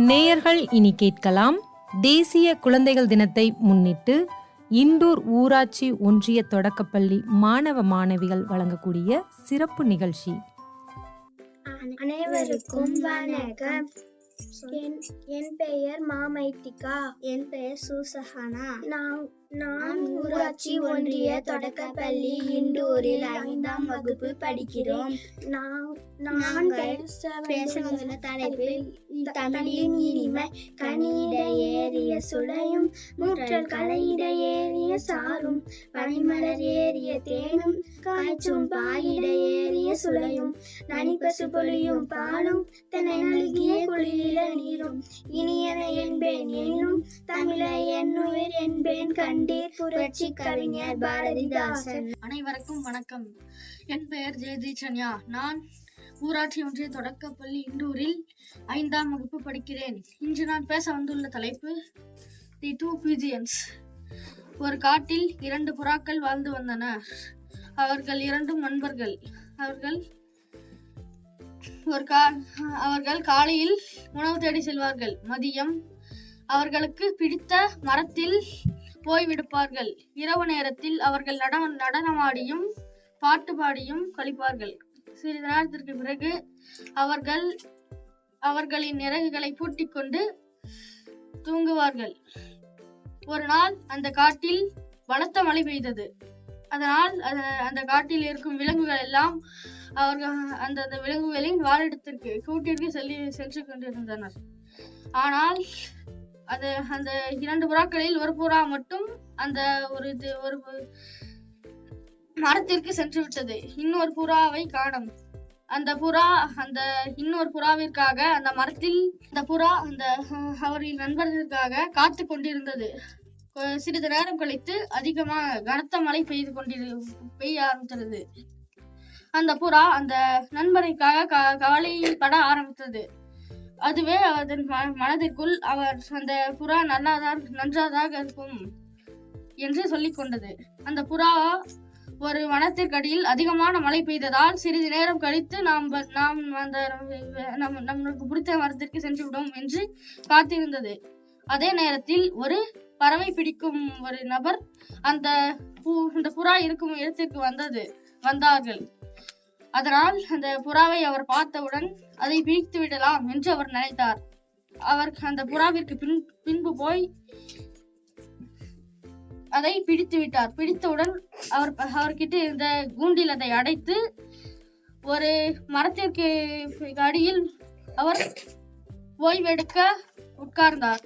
நேயர்கள் இனி கேட்கலாம். தேசிய குழந்தைகள் தினத்தை முன்னிட்டு இண்டூர் ஊராட்சி ஒன்றிய தொடக்கப்பள்ளி மாணவ மாணவிகள் வழங்கக்கூடிய சிறப்பு நிகழ்ச்சி. அனைவருக்கும் வணக்கம். என் பெயர் மாமைத்திகா. என் பெயர் சூசஹானா. நான் ஊராட்சி ஒன்றிய தொடக்கப்பள்ளி இண்டூரில் 5ஆம் வகுப்பு படிக்கிறோம். நான் பேசவுள்ள தலைப்பு தமிழின் இனிமை. கனியிட ஏறிய சுளையும் மூற்றல் கலையிட ஏறிய சாரும் பனிமலர் ஏறிய தேனும் காய்ச்சும் பாயிட ஏறிய சுளையும் நனிப்பசு பொழியும் பாலும் தன்னை நல்கிய குளிரில நீரும் இனியன என்பேன் என்னும் தமிழை என்னுயிர் என்பேன் கண்டீர் புரட்சி கவிஞர் பாரதிதாசன். அனைவருக்கும் வணக்கம். என் பெயர் ஜெயதீச்சன்யா. நான் ஊராட்சி ஒன்றிய தொடக்கப்பள்ளி இண்டூரில் 5ஆம் வகுப்பு படிக்கிறேன். இன்று நான் பேச வந்துள்ள தலைப்பு தி டூ பிஜியன்ஸ். ஒரு காட்டில் 2 புறாக்கள் வாழ்ந்து வந்தன. அவர்கள் 2 நண்பர்கள். அவர்கள் காலையில் உணவு தேடி செல்வார்கள். மதியம் அவர்களுக்கு பிடித்த மரத்தில் போய் விடுப்பார்கள். இரவு நேரத்தில் அவர்கள் நடனமாடியும் பாட்டு பாடியும் கழிப்பார்கள். சிறிது நேரத்திற்கு பிறகு அவர்களின் இறகுகளை பூட்டிக் கொண்டு தூங்குவார்கள். ஒரு நாள் அந்த காட்டில் பலத்த மழை பெய்தது. அதனால் அந்த காட்டில் இருக்கும் விலங்குகள் எல்லாம் அந்த விலங்குகளின் வாழிடத்திற்கு கூட்டிற்கு சென்று கொண்டிருந்தனர். ஆனால் அந்த 2 புறாக்களில் ஒரு புறா மட்டும் அந்த ஒரு மரத்திற்கு சென்று விட்டது. இன்னொரு புறாவை காணோம். அந்த இன்னொரு புறாவிற்காக அந்த மரத்தில் அந்த புறா அவரின் நண்பர்களுக்காக காத்து கொண்டிருந்தது. சிறிது நேரம் கழித்து அதிகமாக கனத்த மழை பெய்ய ஆரம்பித்தது. அந்த புறா அந்த நண்பருக்காக கவலைப்பட ஆரம்பித்தது. அதுவே அதன் மனதிற்குள் அந்த புறா நன்றாக இருக்கும் என்று சொல்லிக் கொண்டது. அந்த புறா ஒரு வனத்திற்கடியில் அதிகமான மழை பெய்ததால் சிறிது நேரம் கழித்து நம்மளுக்கு பிடித்த மரத்திற்கு சென்று விடும் என்று காத்திருந்தது. அதே நேரத்தில் ஒரு பறவை பிடிக்கும் ஒரு நபர் அந்த புறா இருக்கும் இடத்திற்கு வந்தார்கள். அதனால் அந்த புறாவை அவர் பார்த்தவுடன் அதை பிடித்து விடலாம் என்று அவர் நினைத்தார். அவர் அந்த புறாவிற்கு பின்பு போய் அதை பிடித்து விட்டார். பிடித்தவுடன் அவர்கிட்ட இருந்த கூண்டில் அதை அடைத்து ஒரு மரத்திற்கு அடியில் அவர் ஓய்வெடுக்க உட்கார்ந்தார்.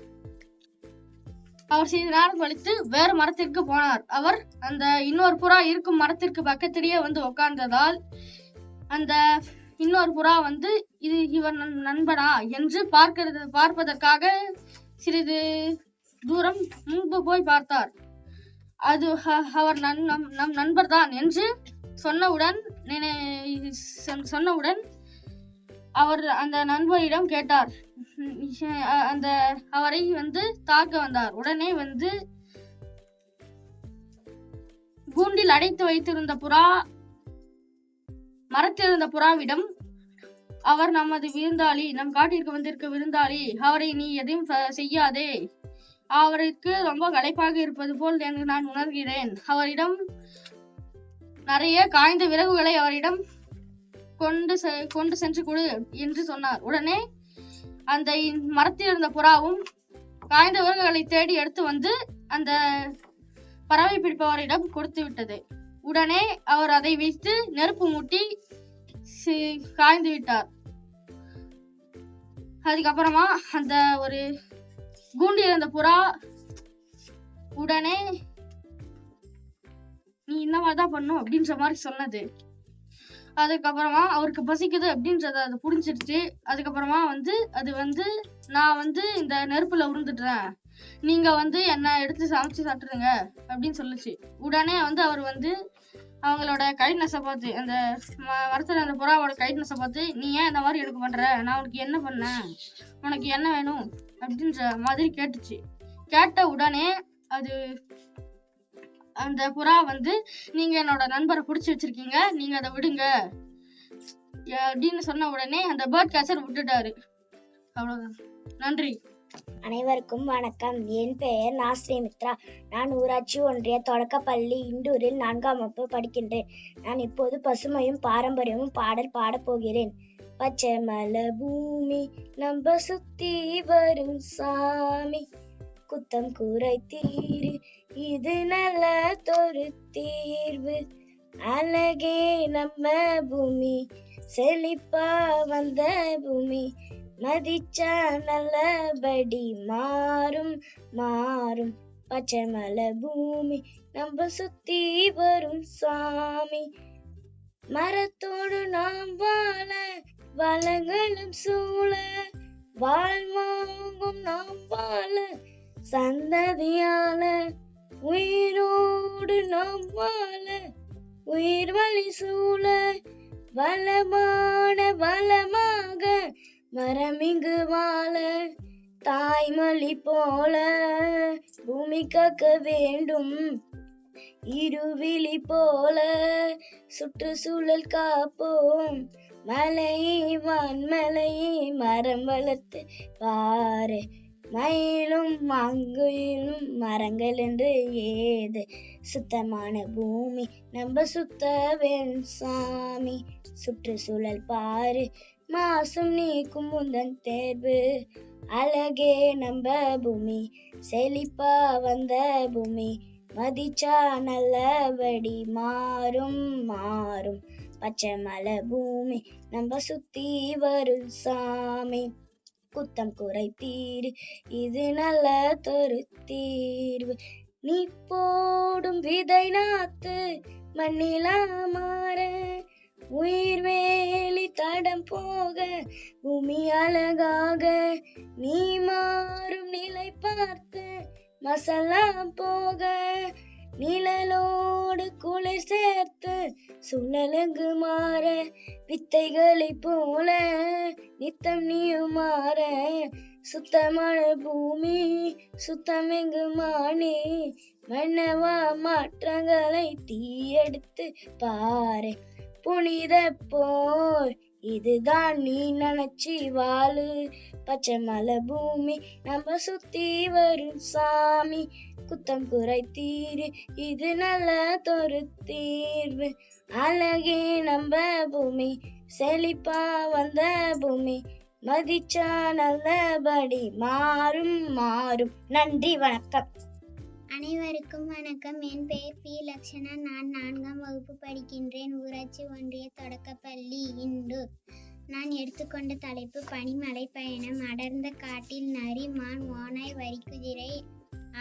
அவர் சிறிது நேரம் கழித்து வேறு மரத்திற்கு போனார். அவர் அந்த இன்னொரு புறா இருக்கும் மரத்திற்கு பக்கத்திலேயே வந்து உட்கார்ந்ததால் அந்த இன்னொரு புறா இது இவர் நண்பனா என்று பார்ப்பதற்காக சிறிது தூரம் முன்பு போய் பார்த்தார். அது அவர் நம் நண்பர் தான் என்று சொன்னவுடன் அவர் அந்த நண்பரிடம் கேட்டார். அவரை தாக்க வந்தார். உடனே கூண்டில் அடைத்து வைத்திருந்த புறா மரத்தில் இருந்த புறாவிடம், அவர் நமது விருந்தாளி, நம் காட்டிற்கு வந்திருக்க விருந்தாளி, அவரை நீ எதையும் செய்யாதே. அவருக்கு ரொம்ப களைப்பாக இருப்பது போல் என்று நான் உணர்கிறேன். அவரிடம் நிறைய காய்ந்த விறகுகளை அவரிடம் கொண்டு சென்று கொடு என்று சொன்னார். உடனே அந்த மரத்தில் இருந்த புறாவும் காய்ந்த விறகுகளை தேடி எடுத்து அந்த பறவை பிடிப்பவரிடம் கொடுத்து விட்டது. உடனே அவர் அதை வைத்து நெருப்பு மூட்டி காய்ந்து விட்டார். அதுக்கப்புறமா அந்த ஒரு கூண்டில் இருந்த புறா உடனே நீ இந்த மாதிரிதான் பண்ணும் அப்படின்ற மாதிரி சொன்னது. அதுக்கப்புறமா அவருக்கு பசிக்குது அப்படின்றத அது புரிஞ்சிருச்சு. அதுக்கப்புறமா அது நான் இந்த நெருப்புல உருந்துடுறேன், நீங்க என்ன எடுத்து சமைச்சு சாப்பிட்டுருங்க அப்படின்னு சொல்லுச்சு. உடனே அவர் அவங்களோட கைட்னஸை பார்த்து, அந்த மரத்துல அந்த புறாவோட கைட்னஸை பார்த்து, நீ ஏன் இந்த மாதிரி எனக்கு பண்ற, நான் உனக்கு என்ன பண்ணேன், உனக்கு என்ன வேணும் அப்படின்ற மாதிரி கேட்டுச்சு. கேட்ட உடனே அந்த புறா நீங்க என்னோட நண்பரை பிடிச்சி வச்சிருக்கீங்க, நீங்க அதை விடுங்க அப்படின்னு சொன்ன உடனே அந்த பேர்ட் கேச்சர் விட்டுட்டாரு. அவ்வளவுதான். நன்றி. அனைவருக்கும் வணக்கம். என் பெயர் நாஸ்ரீமித்ரா. நான் ஊராட்சி ஒன்றிய தொடக்கப்பள்ளி இண்டூரில் 4ஆம் வகுப்பு படிக்கின்றேன். நான் இப்போது பசுமையும் பாரம்பரியமும் பாடல் பாடப் போகிறேன். பச்சை மலை பூமி நம்ம சுத்தி வரும் சாமி, குத்தம் கூரை தீரு இது நல்ல தொரு தீர்வு, அழகே நம்ம பூமி செழிப்பா வந்த பூமி, மதிச்சா நல்லபடி மாறும் மாறும், பச்சை மலை பூமி நம்ம சுத்தி வரும் சாமி, மரத்தோடு நாம் வாழ வளங்களும் சூழ, வாழ்வாங்கும் நாம் வாழ சந்ததியால, உயிரோடு நாம் வாழ உயிர் வழி சூழ, வளமான வளமாக மரமிங்கு வாழ, தாய்மொழி போல பூமி காக்க வேண்டும், இருவிழி போல சுற்றுச்சூழல் காப்போம், மலையை வான்மலையை மரம் வளர்த்து பாரு, மயிலும் மங்குயிலும் மரங்கள் என்று ஏது, சுத்தமான பூமி நம்ம சுத்தவேன் சாமி, சுற்றுச்சூழல் பாரு மாசும் நீக்கும் முந்தன் தேர்வு, அழகே நம்ம பூமி செழிப்பா வந்த பூமி, மதிச்சா நல்லபடி மாறும் மாறும், பச்சை மலை பூமி நம்ம சுத்தி வரும் சாமி, குத்தம் குறை தீரு இது நல்ல தொரு தீர்வு, நீ போடும் விதை நாத்து மண்ணிலா மாற, உயிர் வேலி தடம் போக பூமி அழகாக, நீ மாறும் நிலை பார்த்து மசாலா போக, நிழலோடு குளிர் சேர்த்து சுழலுங்கு மாற, வித்தைகளை போல நித்தம் நீயும் மாற, சுத்தமான பூமி சுத்தமெங்கு மானே, மன்னவா மாற்றங்களை தீயெடுத்து பாரு, புனித போர் இதுதான் நீ நினைச்சி வாழு, பச்சை மலை பூமி நம்ம சுத்தி வரும் சாமி, குத்தம் குறை தீரு இது நல்ல தொரு தீர்வு, அழகே நம்ம பூமி செழிப்பா வந்த பூமி, மதிச்சா நல்லபடி மாறும் மாறும். நன்றி, வணக்கம். அனைவருக்கும் வணக்கம். என் பெயர் பி. லக்ஷனா. நான் 4ஆம் வகுப்பு படிக்கின்றேன். ஊராட்சி ஒன்றிய தொடக்கப்பள்ளி இண்டூர். நான் எடுத்துக்கொண்ட தலைப்பு பனிமலை பயணம். அடர்ந்த காட்டில் நரி, மான், ஓநாய், வரிக்குதிரை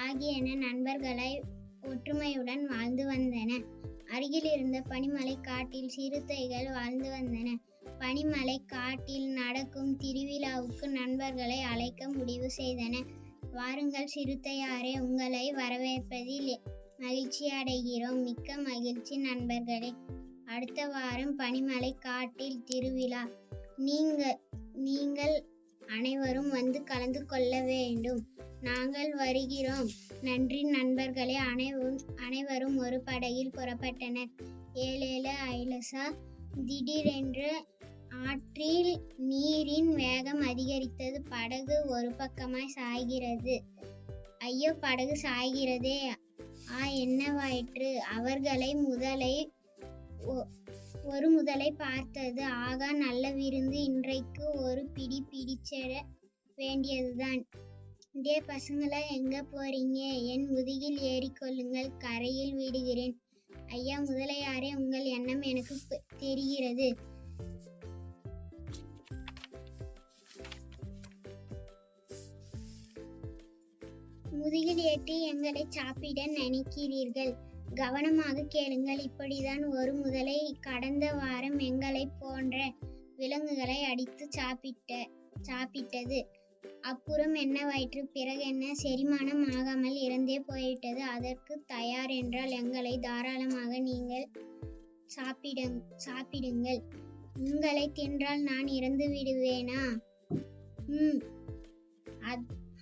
ஆகியன நண்பர்களை ஒற்றுமையுடன் வாழ்ந்து வந்தன. அருகில் இருந்த பனிமலை காட்டில் சிறுத்தைகள் வாழ்ந்து வந்தன. பனிமலை காட்டில் நடக்கும் திருவிழாவுக்கு நண்பர்களை அழைக்க முடிவு செய்தன. வாருங்கள் சிறுத்தையாரே, உங்களை வரவேற்பதில் மகிழ்ச்சி அடைகிறோம். மிக்க மகிழ்ச்சி நண்பர்களே. அடுத்த வாரம் பனிமலை காட்டில் திருவிழா. நீங்கள் அனைவரும் வந்து கலந்து கொள்ள வேண்டும். நாங்கள் வருகிறோம். நன்றி நண்பர்களே. அனைவரும் ஒரு படகில் புறப்பட்டனர். ஏலேல ஐலசா. திடீரென்று ஆற்றில் நீரின் வேகம் அதிகரித்தது. படகு ஒரு பக்கமாய் சாய்கிறது. ஐயோ, படகு சாய்கிறதே! என்னவாயிற்று? அவர்களை ஒரு முதலை பார்த்தது. ஆகா, நல்ல விருந்து! இன்றைக்கு ஒரு பிடி பிடிச்சிட வேண்டியதுதான். டே பசங்களா, எங்க போறீங்க? என் முதுகில் ஏறிக்கொள்ளுங்கள், கரையில் விடுகிறேன். ஐயா முதலையாரே, உங்கள் எண்ணம் எனக்கு தெரிகிறது. முதுகில் ஏற்றி எங்களை சாப்பிட நினைக்கிறீர்கள்? கவனமாக கேளுங்கள். இப்படிதான் ஒரு முதலை கடந்த வாரம் எங்களை போன்ற விலங்குகளை அடித்து சாப்பிட்டது. அப்புறம் என்னவாயிற்று? பிறகு என்ன? செரிமானம் ஆகாமல் இறந்தே போய்விட்டது. அதற்கு தயார் என்றால் எங்களை தாராளமாக நீங்கள் சாப்பிடுங்கள். உங்களை தின்றால் நான் இறந்து விடுவேனா?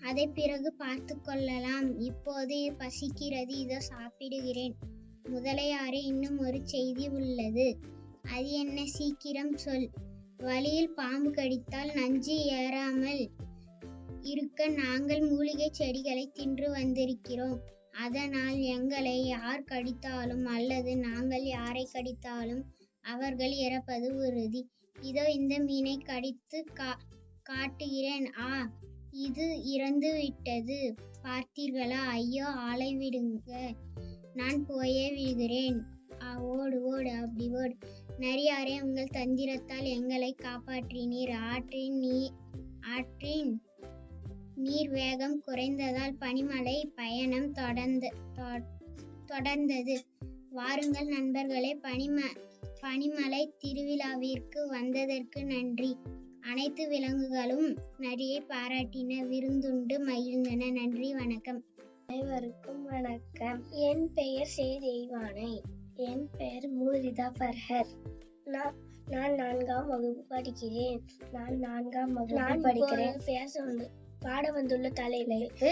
அதை பிறகு பார்த்து கொள்ளலாம். இப்போது பசிக்கிறது, இதோ சாப்பிடுகிறேன். முதலையாரே, இன்னும் ஒரு செய்தி உள்ளது. அது என்ன? சீக்கிரம் சொல். வழியில் பாம்பு கடித்தால் நஞ்சு ஏறாமல் இருக்க நாங்கள் மூலிகை செடிகளை தின்று வந்திருக்கிறோம். அதனால் எங்களை யார் கடித்தாலும் அல்லது நாங்கள் யாரை கடித்தாலும் அவர்கள் இறப்பது உறுதி. இதோ இந்த மீனை கடித்து காட்டுகிறேன். இது இறந்து விட்டது. பார்த்தீர்களா? ஐயோ, ஆளை விடுங்க, நான் போயே விடுகிறேன். ஓடு ஓடு, அப்படி ஓடு. நரியாரே, உங்கள் தந்திரத்தால் எங்களை காப்பாற்றினீர். ஆற்றின் நீர் வேகம் குறைந்ததால் பனிமலை பயணம் தொடர்ந்தது. வாருங்கள் நண்பர்களே, பனிமலை திருவிழாவிற்கு வந்ததற்கு நன்றி. அனைத்து விலங்குகளும் நரியை பாராட்டின, விருந்துண்டு மகிழ்ந்தன. நன்றி, வணக்கம். அனைவருக்கும் வணக்கம். என் பெயர் சேதேவானை. என் பெயர் மூரிதா பர்ஹர். நான் 4ஆம் வகுப்பு படிக்கிறேன். பாட வந்துள்ள தலைப்பு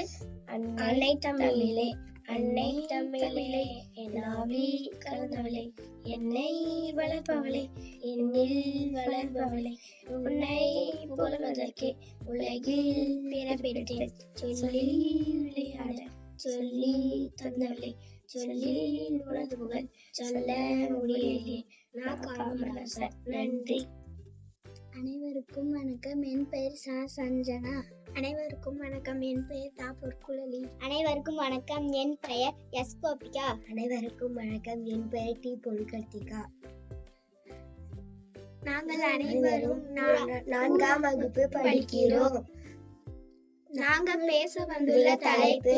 அன்னை தமிழிலே. அன்னை தமிழிலே என் ஆவி கலந்தவளே, என்னை வளர்ப்பவளே, என்னில் வளர்ப்பவளே, உன்னை புகழ்வதற்கே உலகில் பிறப்பிட்டேன். சொல்லி விளையாட சொல்லி தந்தவளே, சொல்லி உனது புகழ் சொல்ல முடியலையே. நான் காமராசர். நன்றி. அனைவருக்கும் வணக்கம். என் பெயர் சஞ்சனா. அனைவருக்கும் வணக்கம். என் பெயர் தாப்பூர் குழலி. அனைவருக்கும் வணக்கம். என் பெயர் எஸ் கோபிகா. அனைவருக்கும் வணக்கம். என் பெயர் டி பொன்கர்த்திகா. நாங்கள் அனைவரும் 4ஆம் வகுப்பு படிக்கிறோம். நாங்கள் பேச வந்துள்ள தலைப்பு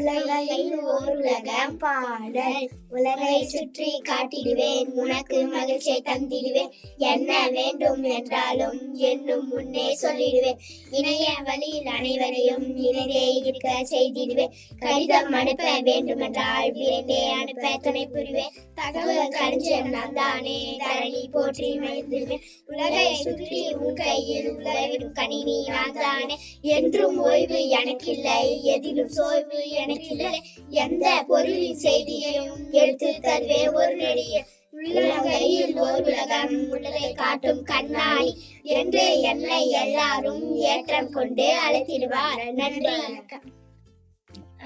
உலகில் ஓர் உலகம் பாடல். உலகை சுற்றி காட்டிடுவேன், உனக்கு மகிழ்ச்சியை தந்திடுவேன். என்ன வேண்டும் என்றாலும் என்னும் முன்னே சொல்லிடுவேன். இணைய வழியில் அனைவரையும் இணைந்தே இருக்க செய்திடுவேன். கடிதம் அனுப்ப வேண்டுமென்றால் விரைந்தே அனுப்ப துணை புரிவேன். தகவல் களஞ்சியம் நான் தானே, தரணி போற்றி மகிழ்ந்திடுவேன். உலகை சுற்றி உன் கையில் உலகிடும் கணினி நான் தானே. என்றும் ஓய்வு எனக்கில்லை, எதிலும் சோய்வு எனக்கில்லை. எந்த பொருளின் செய்தியையும் எடுத்து தருவே ஒரு நொடியில். உலகையில் ஓர் உலகம் உள்ளதை காட்டும் கண்ணாடி என்று என்னை எல்லாரும் ஏற்றம் கொண்டு அழைத்திடுவார். நன்றி.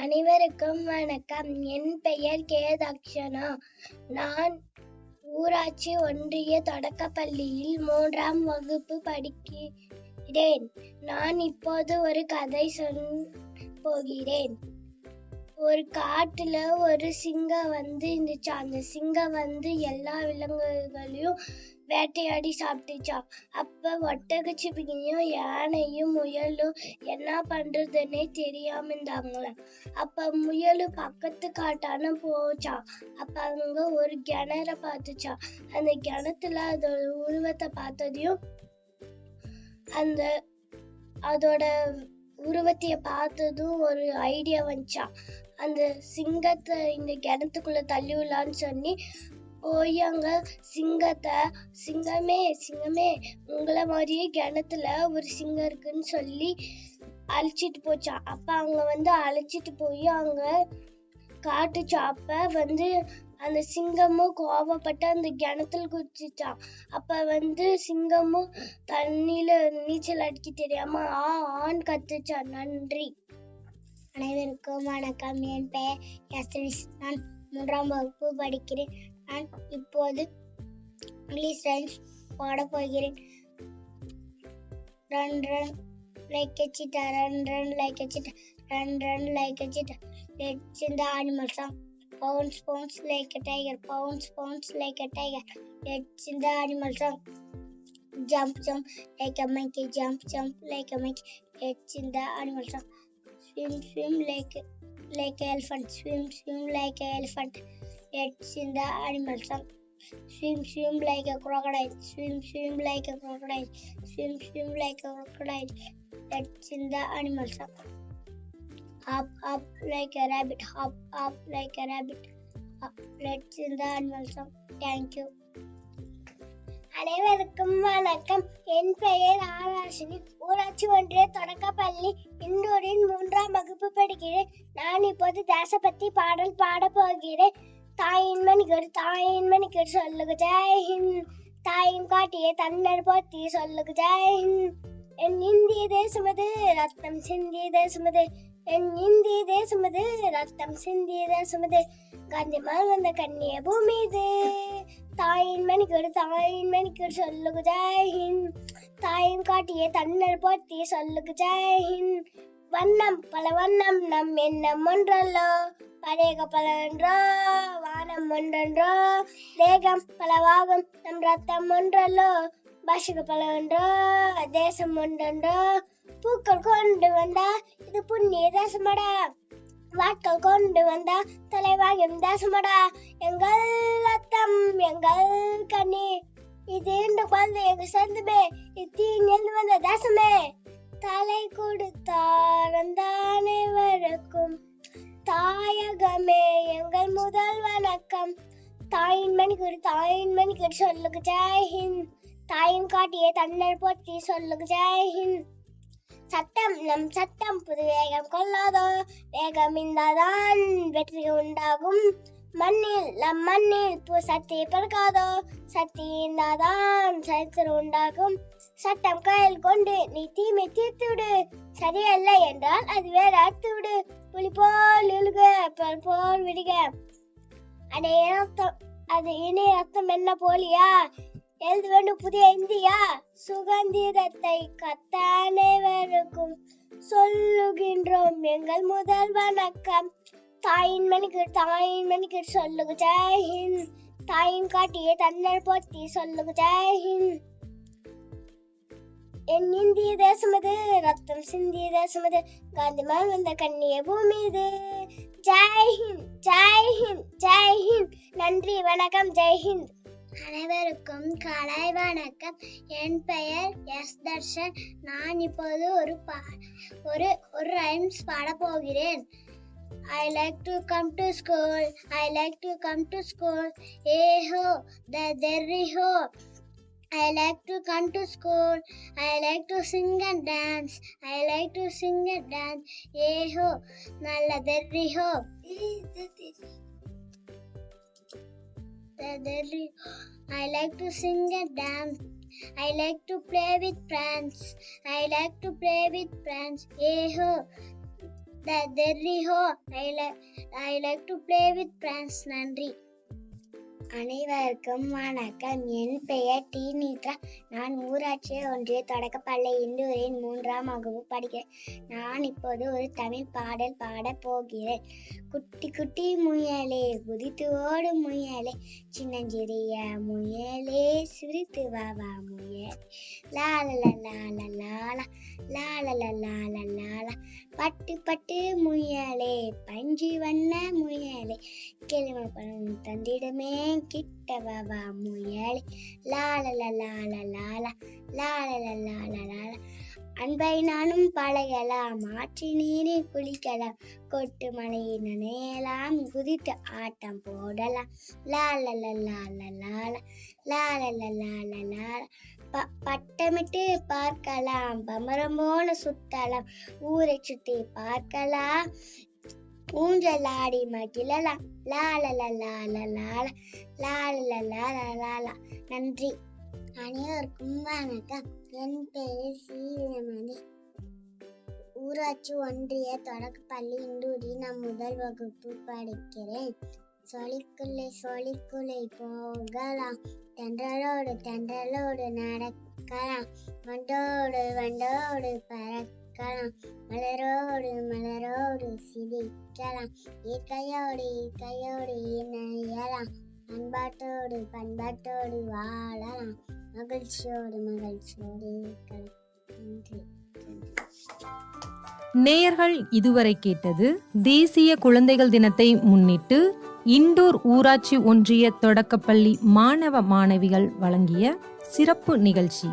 அனைவருக்கும் வணக்கம். என் பெயர் கேதாக்ஷனா. நான் ஊராட்சி ஒன்றிய தொடக்கப்பள்ளியில் 3ஆம் வகுப்பு படிக்கிறேன். நான் இப்போது ஒரு கதை போகிறேன். ஒரு காட்டுல ஒரு சிங்கம் இருந்துச்சு. அந்த சிங்கம் எல்லா விலங்குகளையும் வேட்டையாடி சாப்பிட்டுச்சா. அப்ப ஒட்டகச்சிவிங்கியும் யானையும் முயலும் என்ன பண்றதுன்னே தெரியாம இருந்தாங்களாம். அப்ப முயலு பக்கத்து காட்டான போச்சா. அப்ப அங்க ஒரு கிணற பார்த்துச்சா. அந்த கிணத்துல அதோட உருவத்தை பார்த்ததையும் அதோட உருவத்தைய பார்த்ததும் ஒரு ஐடியா வந்துச்சா. அந்த சிங்கத்தை இந்த கிணத்துக்குள்ள தள்ளி விடலான்னு சொல்லி போய் அங்க சிங்கமே உங்களை மாதிரியே கிணத்துல ஒரு சிங்கம் இருக்குன்னு சொல்லி அழைச்சிட்டு போச்சா. அப்ப அங்க அழைச்சிட்டு போய் அங்க காட்டுச்சா. அப்ப அந்த சிங்கமும் கோபப்பட்டு அந்த கிணத்துல குதிச்சுச்சான். அப்ப சிங்கமும் தண்ணியில நீச்சல் அடிக்க தெரியாம ஆண் கத்துச்சா. நன்றி. அனைவருக்கும் வணக்கம். என் பெயர் யஸ்ரிஸ். நான் 3ஆம் வகுப்பு படிக்கிறேன். நான் இப்போது இங்கிலீஷ் ரைம்ஸ் பாட போகிறேன். Run, run like a cheetah, run, run like a cheetah, run, run like a cheetah. Let's sing the animal song. Bounce, bounce like a tiger, bounce, bounce like a tiger. Let's sing the animal song. Jump, jump like a monkey, jump, jump like a monkey. Let's sing the animal song. Swim, swim like an elephant, swim, swim like an elephant. Let's sing the animal song. Swim, swim like a crocodile, swim, swim like a crocodile, swim, swim like a crocodile. Let's sing the animal song. Hop, hop like a rabbit, hop, hop like a rabbit. Let's sing the animal song. Thank you. அனைவருக்கும் வணக்கம். என் பெயர் ஆராஷினி. ஊராட்சி ஒன்றிய தொடக்கப்பள்ளி இண்டூரின் 3ஆம் வகுப்பு படிக்கிறேன். நான் இப்போது தேசபக்தி பாடல் பாட போகிறேன். தாயின் மணிக்கர் சொல்லுக ஜெய் ஹிந்த். தாயின் காட்டிய தன்னர் போத்தி சொல்லுக ஜெய் ஹிந்த். என் இந்திய தேசமது ரத்தம் சிந்திய தேசமது, என் இந்திய தேசமது ரத்தம் சிந்திய தேசமது, காந்திமால் வந்த கண்ணிய பூமி இது. தாயின் மணிக்கொரு சொல்லுக்கு ஜெய்ஹிந்த், தாயின் காட்டிய தன்னர் போற்றி சொல்லுக்கு ஜெய்ஹிந்த். வண்ணம் பல வண்ணம் நம் எண்ணம் ஒன்றல்லோ, பதேக பல ஒன்றோ வானம் ஒன்றொன்றோ, தேகம் பலவாகும் நம் ரத்தம் ஒன்றல்லோ, பாஷக பல ஒன்றோ தேசம் ஒன்றொன்றோ. பூக்கள் கொண்டு வந்தா இது புண்ணிய தேசமடா, வாட்கள் கொண்டு வந்தா தலைவாகும் தேசமடா. எங்கள் ரத்தம் எங்கள் கண்ணீர் இது இந்த குழந்தை எங்க சொந்தமே, இது வந்த தேசமே. தலை கொடுத்தார் அந்த அனைவருக்கும் தாயகமே எங்கள் முதல் வணக்கம். தாயின் மணிக்கு சொல்லுக்கு ஜெய்ஹிந்த், தாயின் காட்டிய தன்னர் போற்றி சொல்லுக்கு ஜெய்ஹிந்த். சட்டம் நம் சட்டம் புது வேகம் கொள்ளாதோ, வேகம் இந்தாதான் வெற்றி உண்டாகும். நம் மண்ணில் சக்தி பிறக்காதோ, சக்தி இந்தாதான் சரித்திரம் உண்டாகும். சட்டம் கையில் கொண்டு நீ தீமை தீர்த்து விடு, சரியல்ல என்றால் அது வேற அறுத்து விடு. புலி போல் இழுக பல் போல் விடுக, அது இனி ரத்தம் என்ன போலியா? எழுத வேண்டும் புதிய இந்தியா, சுதந்திரத்தை கத்த அனைவருக்கும் சொல்லுகின்றோம் எங்கள் முதல் வணக்கம். தாயின் மணிக்கு சொல்லுக ஜெய்ஹிந்த், தாயின் காட்டிய தன்னர் போற்றி சொல்லுக ஜெய்ஹிந்த். என் இந்திய தேசமது ரத்தம் சிந்திய தேசமது, காந்திமால் வந்த கண்ணிய பூமி இது. ஜெய்ஹிந்த் ஜெய்ஹிந்த் ஜெய்ஹிந்த். நன்றி வணக்கம் ஜெய்ஹிந்த். அனைவருக்கும் காலை வணக்கம். என் பெயர் எஸ் தர்ஷன். நான் இப்போது ஒரு ரைம்ஸ் பாட போகிறேன். I like to come to school, I like to come to school, hey ho, derry ho. I like to come to school, I like to sing and dance, I like to sing and dance, hey ho, nalla derry ho. Derry, I like to sing and dance, I like to play with friends, I like to play with friends, hey ho. Derry ho, I like to play with friends. நன்றி. அனைவருக்கும் வணக்கம். என் பெயர் D நீத்ரா. நான் ஊராட்சி ஒன்றிய தொடக்கப்பள்ளி இண்டூரின் 3ஆம் வகுப்பு படிக்கிறேன். நான் இப்போது ஒரு தமிழ் பாடல் பாட போகிறேன். குட்டி குட்டி முயலே குதித்து ஓடும் முயலே, சின்னஞ்சிறிய முயலே சிரித்து வாவா முயலே, லாலலலாலலாலா லாலலலாலலாலா. பட்டு பட்டு முயலே பஞ்சு வண்ண முயலே, கிழமை பழம் தந்திடமே கிட்ட வாவா முயலே, லாலலலாலலாலா லாலலலாலலாலா. அன்பை நானும் பழகலாம், ஆற்றி நீரில் குளிக்கலாம், கொட்டு மலையை நனையலாம், குதித்து ஆட்டம் போடலாம், லாலலலாலலாலா லாலலலாலலாலா. பட்டமிட்டு பார்க்கலாம், பமரம் போல சுத்தலாம், ஊரை சுற்றி பார்க்கலாம், ஊஞ்சலாடி மகிழலாம், லாலலலாலலாலா லாலலலாலலாலா. நன்றி. அனைவருக்கும் வணக்கம். என் பெயர் சீலமணி. ஊராட்சி ஒன்றிய தொடக்கப்பள்ளி இண்டூரி நான் முதல் வகுப்பு படிக்கிறேன். சொலிக்குள்ளே போகலாம், தென்றலோடு நடக்கலாம், வண்டோடு பறக்கலாம், மலரோடு சிரிக்கலாம், இயற்கையோடு இணையலாம், பண்பாட்டோடு வாழலாம், மகிழ்ச்சியோடு இருக்கலாம். நன்றி. நேயர்கள் இதுவரை கேட்டது தேசிய குழந்தைகள் தினத்தை முன்னிட்டு இண்டூர் ஊராட்சி ஒன்றிய தொடக்கப்பள்ளி மாணவ மாணவிகள் வழங்கிய சிறப்பு நிகழ்ச்சி.